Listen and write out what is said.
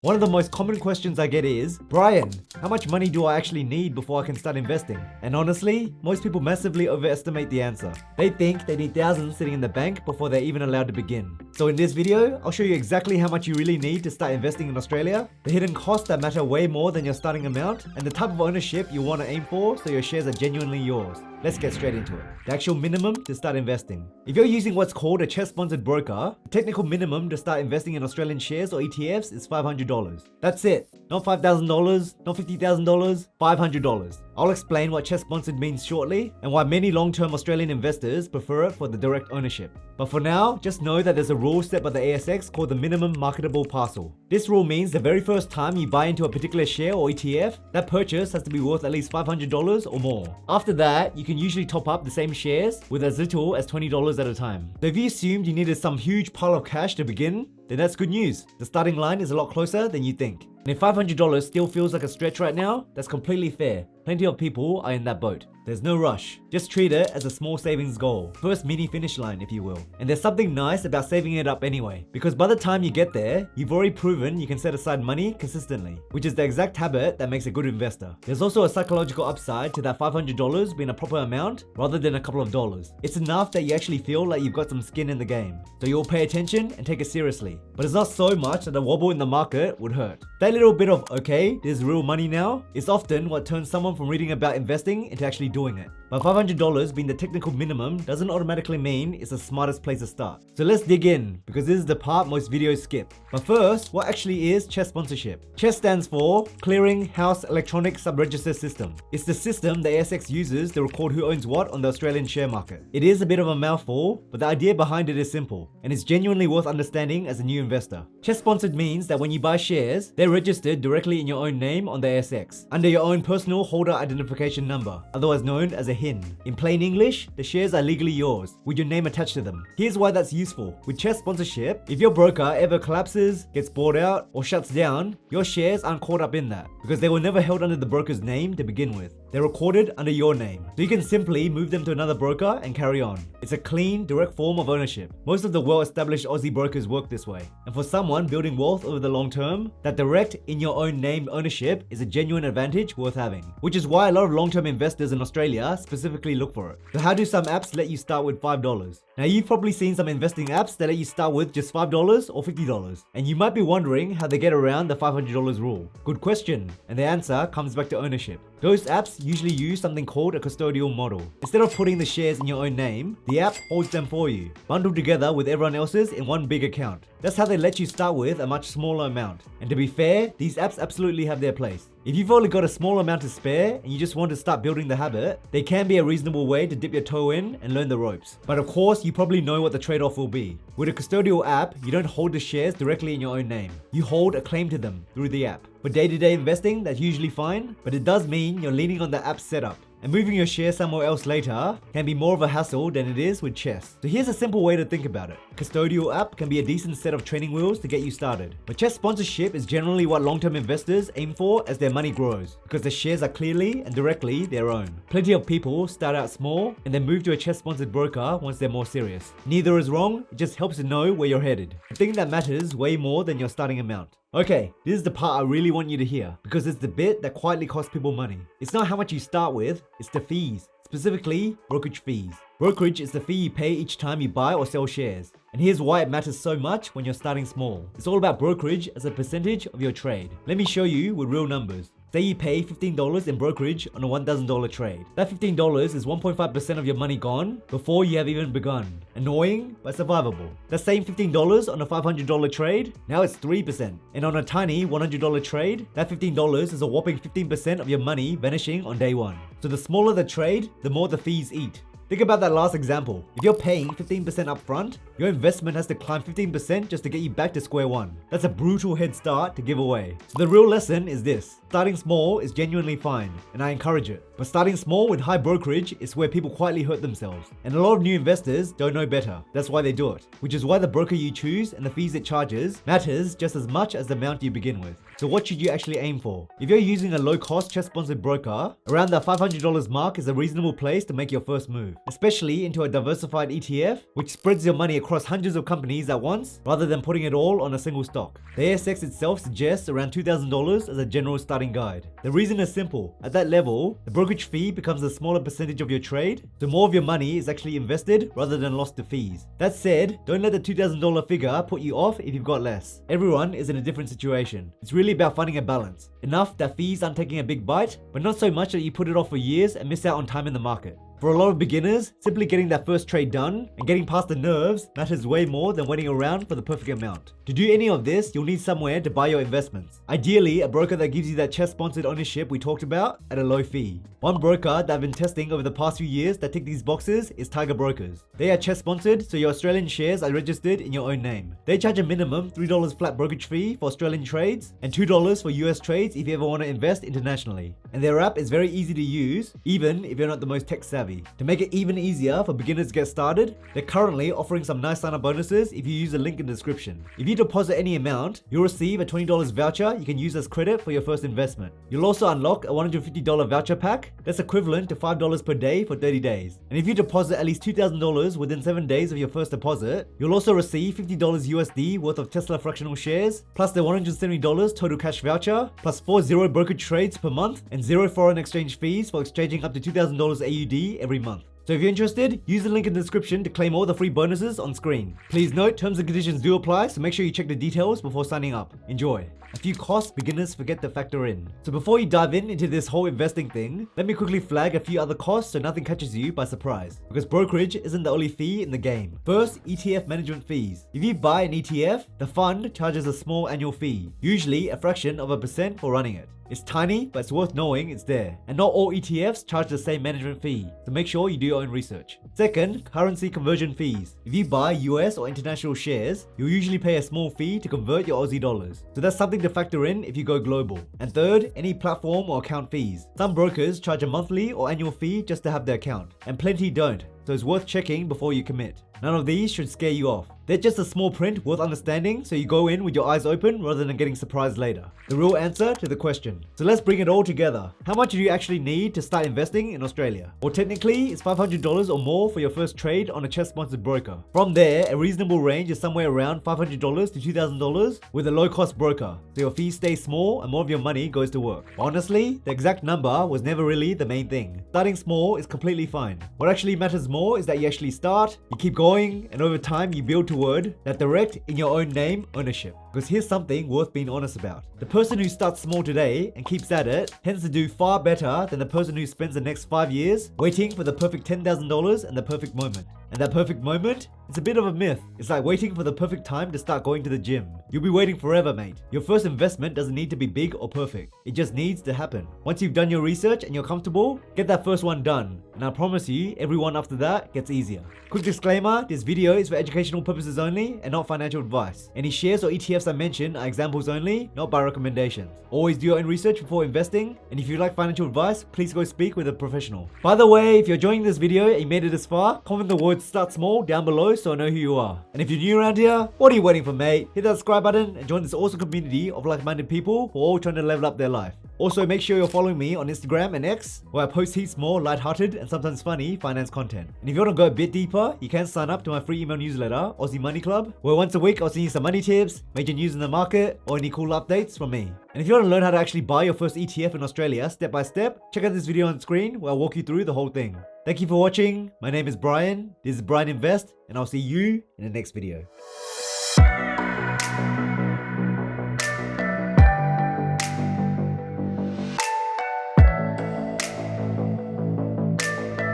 One of the most common questions I get is, Brian, how much money do I actually need before I can start investing? And honestly, most people massively overestimate the answer. They think they need thousands sitting in the bank before they're even allowed to begin. So in this video, I'll show you exactly how much you really need to start investing in Australia, the hidden costs that matter way more than your starting amount, and the type of ownership you want to aim for so your shares are genuinely yours. Let's get straight into it. The actual minimum to start investing. If you're using what's called a CHESS-sponsored broker, the technical minimum to start investing in Australian shares or ETFs is $500. That's it. Not $5,000, not $50,000, $500. I'll explain what CHESS-sponsored means shortly and why many long-term Australian investors prefer it for the direct ownership. But for now, just know that there's a rule set by the ASX called the minimum marketable parcel. This rule means the very first time you buy into a particular share or ETF, that purchase has to be worth at least $500 or more. After that, you can usually top up the same shares with as little as $20 at a time. So if you assumed you needed some huge pile of cash to begin, then that's good news. The starting line is a lot closer than you think. And if $500 still feels like a stretch right now, that's completely fair. Plenty of people are in that boat. There's no rush. Just treat it as a small savings goal. First mini finish line, if you will. And there's something nice about saving it up anyway, because by the time you get there, you've already proven you can set aside money consistently, which is the exact habit that makes a good investor. There's also a psychological upside to that $500 being a proper amount rather than a couple of dollars. It's enough that you actually feel like you've got some skin in the game. So you'll pay attention and take it seriously. But it's not so much that a wobble in the market would hurt. That little bit of, okay, there's real money now, is often what turns someone from reading about investing into actually doing it. But $500 being the technical minimum doesn't automatically mean it's the smartest place to start. So let's dig in, because this is the part most videos skip. But first, what actually is CHESS sponsorship? CHESS stands for Clearing House Electronic Sub-Register System. It's the system the ASX uses to record who owns what on the Australian share market. It is a bit of a mouthful, but the idea behind it is simple, and it's genuinely worth understanding as a new investor. CHESS sponsored means that when you buy shares, they're registered directly in your own name on the ASX, under your own personal holder identification number, otherwise known as a HIN. In plain English, the shares are legally yours, with your name attached to them. Here's why that's useful. With CHESS sponsorship, if your broker ever collapses, gets bought out, or shuts down, your shares aren't caught up in that, because they were never held under the broker's name to begin with. They're recorded under your name, so you can simply move them to another broker and carry on. It's a clean, direct form of ownership. Most of the well-established Aussie brokers work this way, and for someone building wealth over the long term, that direct, in your own name ownership is a genuine advantage worth having, which is why a lot of long-term investors in Australia specifically look for it. So how do some apps let you start with $5? Now you've probably seen some investing apps that let you start with just $5 or $50, and you might be wondering how they get around the $500 rule. Good question, and the answer comes back to ownership. Those apps usually use something called a custodial model. Instead of putting the shares in your own name, the app holds them for you, bundled together with everyone else's in one big account. That's how they let you start with a much smaller amount. And to be fair, these apps absolutely have their place. If you've only got a small amount to spare and you just want to start building the habit, they can be a reasonable way to dip your toe in and learn the ropes. But of course, you probably know what the trade-off will be. With a custodial app, you don't hold the shares directly in your own name. You hold a claim to them through the app. For day-to-day investing, that's usually fine, but it does mean you're leaning on the app's setup. And moving your share somewhere else later can be more of a hassle than it is with CHESS. So here's a simple way to think about it. Custodial app can be a decent set of training wheels to get you started. But CHESS sponsorship is generally what long-term investors aim for as their money grows, because the shares are clearly and directly their own. Plenty of people start out small and then move to a CHESS-sponsored broker once they're more serious. Neither is wrong, it just helps to know where you're headed. The thing that matters way more than your starting amount. Okay, this is the part I really want you to hear, because it's the bit that quietly costs people money. It's not how much you start with, it's the fees. Specifically, brokerage fees. Brokerage is the fee you pay each time you buy or sell shares. And here's why it matters so much when you're starting small. It's all about brokerage as a percentage of your trade. Let me show you with real numbers. Say you pay $15 in brokerage on a $1,000 trade. That $15 is 1.5% of your money gone before you have even begun. Annoying, but survivable. That same $15 on a $500 trade, now it's 3%. And on a tiny $100 trade, that $15 is a whopping 15% of your money vanishing on day one. So the smaller the trade, the more the fees eat. Think about that last example. If you're paying 15% upfront, your investment has to climb 15% just to get you back to square one. That's a brutal head start to give away. So the real lesson is this. Starting small is genuinely fine, and I encourage it. But starting small with high brokerage is where people quietly hurt themselves. And a lot of new investors don't know better. That's why they do it. Which is why the broker you choose and the fees it charges matters just as much as the amount you begin with. So what should you actually aim for? If you're using a low-cost CHESS-sponsored broker, around the $500 mark is a reasonable place to make your first move, especially into a diversified ETF, which spreads your money across hundreds of companies at once, rather than putting it all on a single stock. The ASX itself suggests around $2,000 as a general starting guide. The reason is simple. At that level, the brokerage fee becomes a smaller percentage of your trade, so more of your money is actually invested rather than lost to fees. That said, don't let the $2,000 figure put you off if you've got less. Everyone is in a different situation. It's really about finding a balance. Enough that fees aren't taking a big bite, but not so much that you put it off for years and miss out on time in the market. For a lot of beginners, simply getting that first trade done and getting past the nerves matters way more than waiting around for the perfect amount. To do any of this, you'll need somewhere to buy your investments. Ideally, a broker that gives you that CHESS-sponsored ownership we talked about at a low fee. One broker that I've been testing over the past few years that tick these boxes is Tiger Brokers. They are CHESS-sponsored, so your Australian shares are registered in your own name. They charge a minimum $3 flat brokerage fee for Australian trades and $2 for US trades if you ever want to invest internationally. And their app is very easy to use, even if you're not the most tech savvy. To make it even easier for beginners to get started, they're currently offering some nice sign-up bonuses if you use the link in the description. If you deposit any amount, you'll receive a $20 voucher you can use as credit for your first investment. You'll also unlock a $150 voucher pack that's equivalent to $5 per day for 30 days. And if you deposit at least $2,000 within 7 days of your first deposit, you'll also receive $50 USD worth of Tesla fractional shares, plus the $170 total cash voucher, plus 4 zero brokerage trades per month, and 0 foreign exchange fees for exchanging up to $2,000 AUD every month. So if you're interested, use the link in the description to claim all the free bonuses on screen. Please note, terms and conditions do apply, so make sure you check the details before signing up. Enjoy. A few costs beginners forget to factor in. So before you dive into this whole investing thing, let me quickly flag a few other costs so nothing catches you by surprise. Because brokerage isn't the only fee in the game. First, ETF management fees. If you buy an ETF, the fund charges a small annual fee, usually a fraction of a percent for running it. It's tiny, but it's worth knowing it's there. And not all ETFs charge the same management fee, so make sure you do your own research. Second, currency conversion fees. If you buy US or international shares, you'll usually pay a small fee to convert your Aussie dollars. So that's something to factor in if you go global. And third, any platform or account fees. Some brokers charge a monthly or annual fee just to have their account, and plenty don't. So it's worth checking before you commit. None of these should scare you off. They're just a small print worth understanding, so you go in with your eyes open rather than getting surprised later. The real answer to the question. So let's bring it all together. How much do you actually need to start investing in Australia? Well, technically, it's $500 or more for your first trade on a CHESS-sponsored broker. From there, a reasonable range is somewhere around $500 to $2,000 with a low-cost broker, so your fees stay small and more of your money goes to work. Honestly, the exact number was never really the main thing. Starting small is completely fine. What actually matters more is that you actually start, you keep going, and over time you build toward that direct in your own name ownership. Because here's something worth being honest about. The person who starts small today and keeps at it tends to do far better than the person who spends the next 5 years waiting for the perfect $10,000 and the perfect moment. And that perfect moment? It's a bit of a myth. It's like waiting for the perfect time to start going to the gym. You'll be waiting forever, mate. Your first investment doesn't need to be big or perfect. It just needs to happen. Once you've done your research and you're comfortable, get that first one done. And I promise you, every one after that gets easier. Quick disclaimer, this video is for educational purposes only and not financial advice. Any shares or ETFs I mention are examples only, not by recommendations. Always do your own research before investing, and if you like financial advice, please go speak with a professional. By the way, if you're enjoying this video and you made it this far, comment the word "start small" down below so I know who you are. And if you're new around here, what are you waiting for, mate? Hit that subscribe button and join this awesome community of like-minded people who are all trying to level up their life. Also, make sure you're following me on Instagram and X, where I post heaps more light-hearted and sometimes funny finance content. And if you want to go a bit deeper, you can sign up to my free email newsletter, Aussie Money Club, where once a week I'll send you some money tips, major news in the market, or any cool updates from me. And if you want to learn how to actually buy your first ETF in Australia step by step, check out this video on screen where I'll walk you through the whole thing. Thank you for watching. My name is Brian. This is Brian Invest, and I'll see you in the next video.